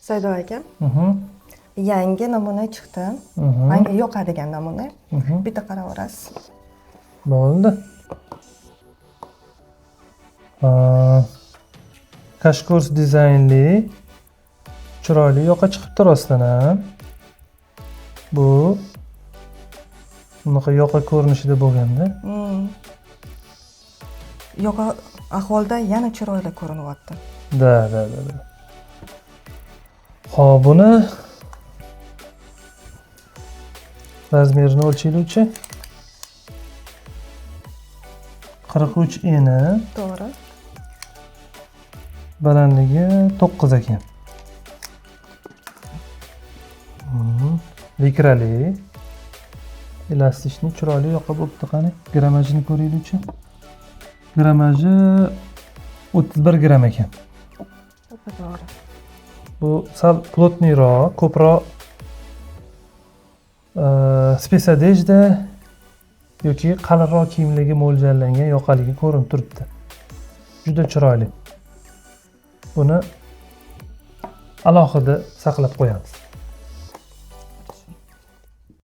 Saido aka, Mhm. yangi namuna chiqdi. Mhm. Menga yoqadigan namuna. Mhm. Bitta qarab o'rasiz. Bo'ldi. Kashkurs dizaynli chiroyli yoqa chiqibdi rostdan ham. Bu bunaqa yoqa ko'rinishida bo'lganda. Yoqa ahvolda yana chiroyli ko'rinyapti. Da. Xo'p, buni razmerini o'lchaylikchi. 43 eni, To'g'ri. balandligi 9 ekan. Likrali, elastikni chiroyli yoqa bo'pti. Qani, grammajini ko'raylikchi. Grammaji 31 gram ekan. To'g'ri. Bu sal plotniyroq, ko'proq spesadejda yoki qalinroq kiyimlarga mo'ljallangan yoqaligi ko'rinib turibdi. Juda chiroyli. Buni alohida saqlab qo'yamiz.